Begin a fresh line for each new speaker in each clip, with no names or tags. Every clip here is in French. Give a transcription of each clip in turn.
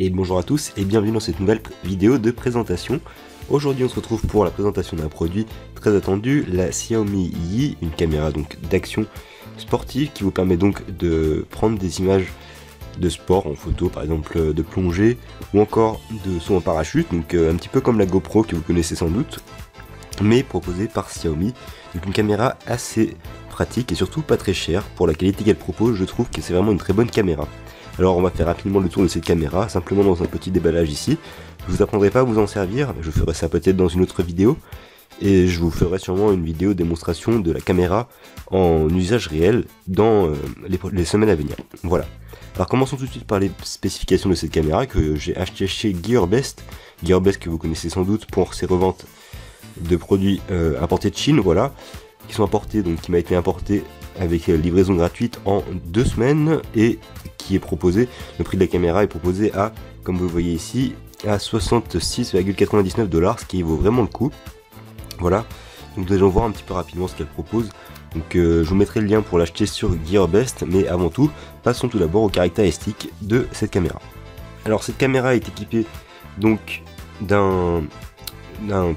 Et bonjour à tous et bienvenue dans cette nouvelle vidéo de présentation. Aujourd'hui on se retrouve pour la présentation d'un produit très attendu, la Xiaomi Yi, une caméra donc d'action sportive qui vous permet donc de prendre des images de sport en photo, par exemple de plongée ou encore de saut en parachute, donc un petit peu comme la GoPro que vous connaissez sans doute, mais proposée par Xiaomi. Donc une caméra assez pratique et surtout pas très chère pour la qualité qu'elle propose. Je trouve que c'est vraiment une très bonne caméra. Alors on va faire rapidement le tour de cette caméra, simplement dans un petit déballage ici. Je vous apprendrai pas à vous en servir, je ferai ça peut-être dans une autre vidéo. Et je vous ferai sûrement une vidéo démonstration de la caméra en usage réel dans les semaines à venir. Voilà. Alors commençons tout de suite par les spécifications de cette caméra que j'ai acheté chez Gearbest. Gearbest que vous connaissez sans doute pour ses reventes de produits importés de Chine, voilà. Qui sont importés, donc qui m'a été importé avec livraison gratuite en 2 semaines et qui est proposé, le prix de la caméra est proposé à, comme vous le voyez ici, à 66,99 $, ce qui vaut vraiment le coup. Voilà, donc nous allons voir un petit peu rapidement ce qu'elle propose. Donc je vous mettrai le lien pour l'acheter sur Gearbest, mais avant tout, passons tout d'abord aux caractéristiques de cette caméra. Alors cette caméra est équipée donc d'un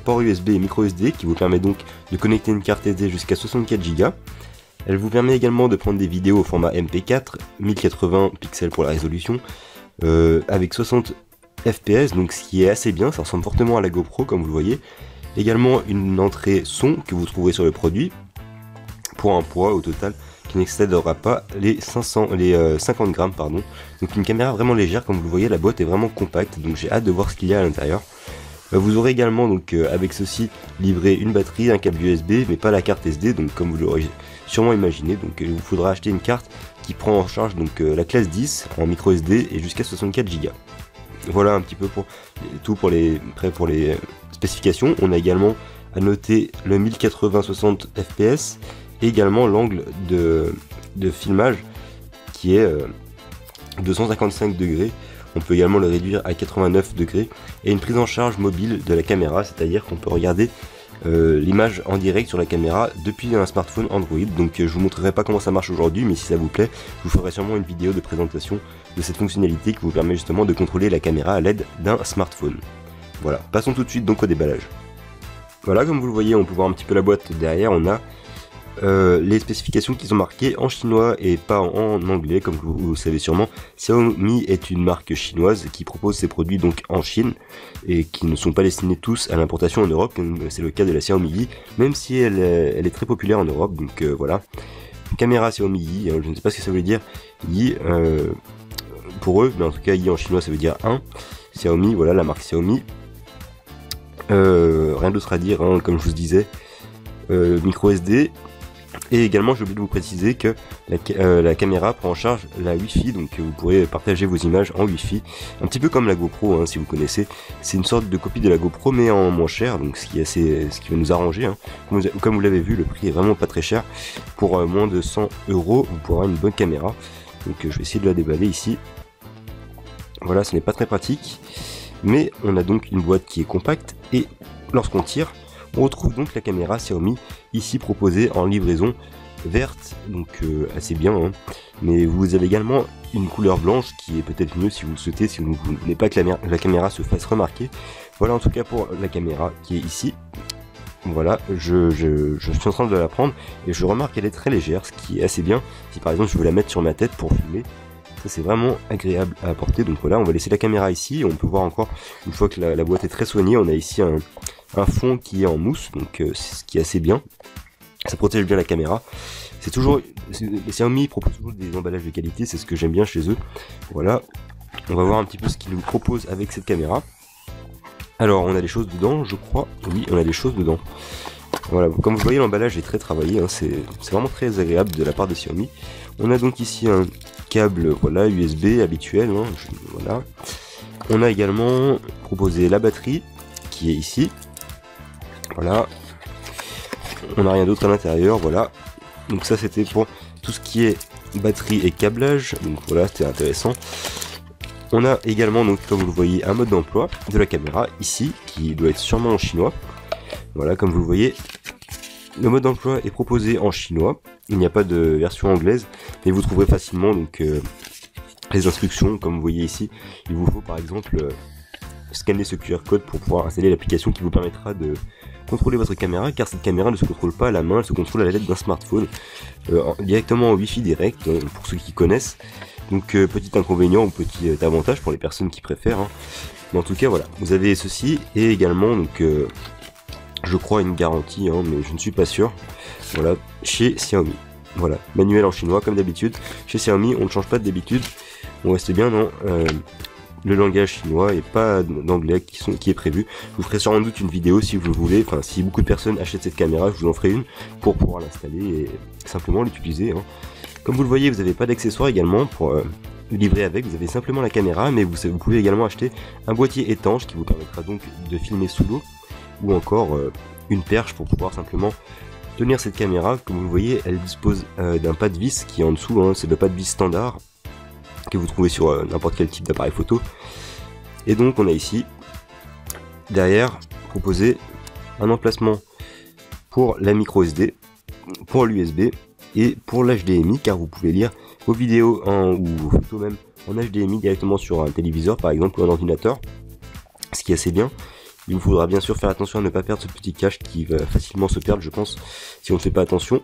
port USB et micro SD qui vous permet donc de connecter une carte SD jusqu'à 64 Go. Elle vous permet également de prendre des vidéos au format MP4, 1080 pixels pour la résolution, avec 60 fps, donc ce qui est assez bien, ça ressemble fortement à la GoPro comme vous le voyez. Également une entrée son que vous trouverez sur le produit, pour un poids au total qui n'excédera pas les 50 grammes. Pardon. Donc une caméra vraiment légère, comme vous le voyez, la boîte est vraiment compacte, donc j'ai hâte de voir ce qu'il y a à l'intérieur. Vous aurez également donc avec ceci livré une batterie, un câble USB, mais pas la carte SD, donc comme vous l'aurez sûrement imaginé, donc il vous faudra acheter une carte qui prend en charge donc la classe 10 en micro SD et jusqu'à 64 Go. Voilà un petit peu pour tout pour les spécifications. On a également à noter le 1080-60 fps et également l'angle de filmage qui est 255 degrés. On peut également le réduire à 89 degrés et une prise en charge mobile de la caméra, c'est-à-dire qu'on peut regarder l'image en direct sur la caméra depuis un smartphone Android. Donc je vous montrerai pas comment ça marche aujourd'hui, mais si ça vous plaît, je vous ferai sûrement une vidéo de présentation de cette fonctionnalité qui vous permet justement de contrôler la caméra à l'aide d'un smartphone. Voilà, passons tout de suite donc au déballage. Voilà, comme vous le voyez, on peut voir un petit peu la boîte derrière, on a les spécifications qui sont marquées en chinois et pas en anglais, comme vous le savez sûrement. Xiaomi est une marque chinoise qui propose ses produits donc en Chine et qui ne sont pas destinés tous à l'importation en Europe, comme c'est le cas de la Xiaomi Yi, même si elle est très populaire en Europe, donc voilà. Caméra Xiaomi Yi, je ne sais pas ce que ça veut dire Yi pour eux, mais en tout cas Yi en chinois ça veut dire 1. Xiaomi, voilà la marque Xiaomi. Rien d'autre à dire, hein, comme je vous disais. Micro SD. Et également j'ai oublié de vous préciser que la caméra prend en charge la Wi-Fi, donc vous pourrez partager vos images en Wi-Fi, un petit peu comme la GoPro hein, si vous connaissez. C'est une sorte de copie de la GoPro mais en moins cher, donc ce qui va nous arranger hein. Comme vous l'avez vu, le prix est vraiment pas très cher. Pour moins de 100 €, vous pourrez avoir une bonne caméra. Donc je vais essayer de la déballer ici. Voilà, ce n'est pas très pratique, mais on a donc une boîte qui est compacte et lorsqu'on tire, on retrouve donc la caméra Xiaomi ici proposée en livraison verte, donc assez bien, hein. Mais vous avez également une couleur blanche qui est peut-être mieux si vous le souhaitez, si vous ne voulez pas que la caméra se fasse remarquer. Voilà en tout cas pour la caméra qui est ici. Voilà, je suis en train de la prendre et je remarque qu'elle est très légère, ce qui est assez bien. Si par exemple je veux la mettre sur ma tête pour filmer, ça c'est vraiment agréable à porter. Donc voilà, on va laisser la caméra ici et on peut voir encore, une fois que la boîte est très soignée, on a ici un fond qui est en mousse, donc ce qui est assez bien. Ça protège bien la caméra. Les Xiaomi proposent toujours des emballages de qualité, c'est ce que j'aime bien chez eux. Voilà, on va voir un petit peu ce qu'ils nous proposent avec cette caméra. Alors on a des choses dedans, je crois. Oui, on a des choses dedans. Voilà, comme vous voyez, l'emballage est très travaillé, hein. C'est vraiment très agréable de la part de Xiaomi. On a donc ici un câble, voilà, USB habituel, hein, voilà. On a également proposé la batterie qui est ici. Voilà, on n'a rien d'autre à l'intérieur, voilà. Donc ça c'était pour tout ce qui est batterie et câblage, donc voilà, c'était intéressant. On a également, donc comme vous le voyez, un mode d'emploi de la caméra ici, qui doit être sûrement en chinois. Voilà, comme vous le voyez, le mode d'emploi est proposé en chinois, il n'y a pas de version anglaise, mais vous trouverez facilement donc les instructions. Comme vous voyez ici, il vous faut par exemple scanner ce QR code pour pouvoir installer l'application qui vous permettra de contrôler votre caméra, car cette caméra ne se contrôle pas à la main, elle se contrôle à l'aide d'un smartphone, directement en Wi-Fi direct, pour ceux qui connaissent. Donc petit inconvénient ou petit avantage pour les personnes qui préfèrent, hein. Mais en tout cas voilà, vous avez ceci et également donc je crois une garantie, hein, mais je ne suis pas sûr. Voilà, chez Xiaomi. Voilà, manuel en chinois comme d'habitude. Chez Xiaomi, on ne change pas d'habitude, on reste bien dans le langage chinois et pas d'anglais qui est prévu. Je vous ferai sans doute une vidéo si vous le voulez, enfin si beaucoup de personnes achètent cette caméra, je vous en ferai une pour pouvoir l'installer et simplement l'utiliser, hein. Comme vous le voyez, vous n'avez pas d'accessoires également pour livrer avec, vous avez simplement la caméra, mais vous pouvez également acheter un boîtier étanche qui vous permettra donc de filmer sous l'eau, ou encore une perche pour pouvoir simplement tenir cette caméra. Comme vous le voyez, elle dispose d'un pas de vis qui est en dessous, hein, c'est le pas de vis standard que vous trouvez sur n'importe quel type d'appareil photo. Et donc on a ici derrière proposé un emplacement pour la micro SD, pour l'USB et pour l'HDMI, car vous pouvez lire vos vidéos ou vos photos même en HDMI directement sur un téléviseur par exemple ou un ordinateur, ce qui est assez bien. Il vous faudra bien sûr faire attention à ne pas perdre ce petit cache qui va facilement se perdre, je pense, si on ne fait pas attention.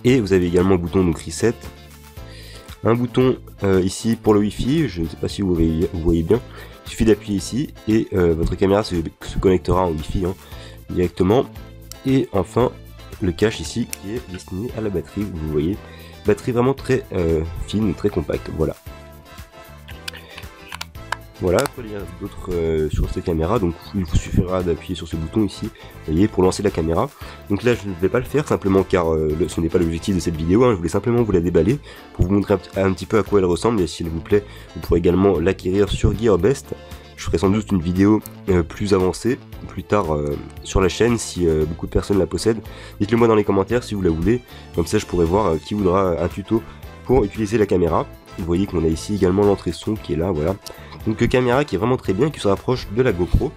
Et vous avez également le bouton donc reset, un bouton ici pour le Wi-Fi, je ne sais pas si vous voyez bien, il suffit d'appuyer ici et votre caméra se connectera en Wi-Fi, hein, directement. Et enfin le cache ici qui est destiné à la batterie, vous voyez, batterie vraiment très fine, très compacte, voilà. Voilà, pour lire d'autres sur cette caméra, donc il vous suffira d'appuyer sur ce bouton ici, vous voyez, pour lancer la caméra. Donc là je ne vais pas le faire simplement car ce n'est pas l'objectif de cette vidéo, hein. Je voulais simplement vous la déballer pour vous montrer un petit peu à quoi elle ressemble, et s'il vous plaît, vous pourrez également l'acquérir sur GearBest. Je ferai sans doute une vidéo plus avancée, plus tard sur la chaîne, si beaucoup de personnes la possèdent. Dites-le moi dans les commentaires si vous la voulez, comme ça je pourrai voir qui voudra un tuto pour utiliser la caméra. Vous voyez qu'on a ici également l'entrée son qui est là, voilà. Donc caméra qui est vraiment très bien, qui se rapproche de la GoPro.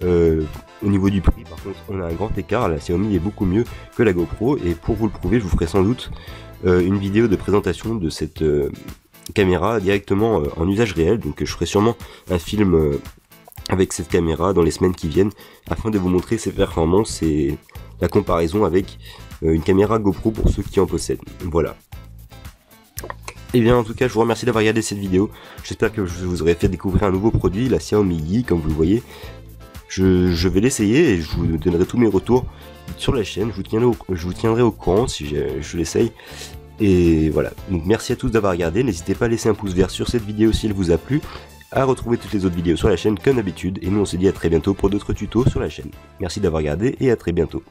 Au niveau du prix par contre on a un grand écart, la Xiaomi est beaucoup mieux que la GoPro, et pour vous le prouver je vous ferai sans doute une vidéo de présentation de cette caméra directement en usage réel. Donc je ferai sûrement un film avec cette caméra dans les semaines qui viennent afin de vous montrer ses performances et la comparaison avec une caméra GoPro pour ceux qui en possèdent. Voilà. Et bien en tout cas je vous remercie d'avoir regardé cette vidéo, j'espère que je vous aurai fait découvrir un nouveau produit, la Xiaomi Yi, comme vous le voyez. Je vais l'essayer et je vous donnerai tous mes retours sur la chaîne, je vous tiendrai au courant si je l'essaye. Et voilà, donc merci à tous d'avoir regardé, n'hésitez pas à laisser un pouce vert sur cette vidéo si elle vous a plu, à retrouver toutes les autres vidéos sur la chaîne comme d'habitude, et nous on se dit à très bientôt pour d'autres tutos sur la chaîne. Merci d'avoir regardé et à très bientôt.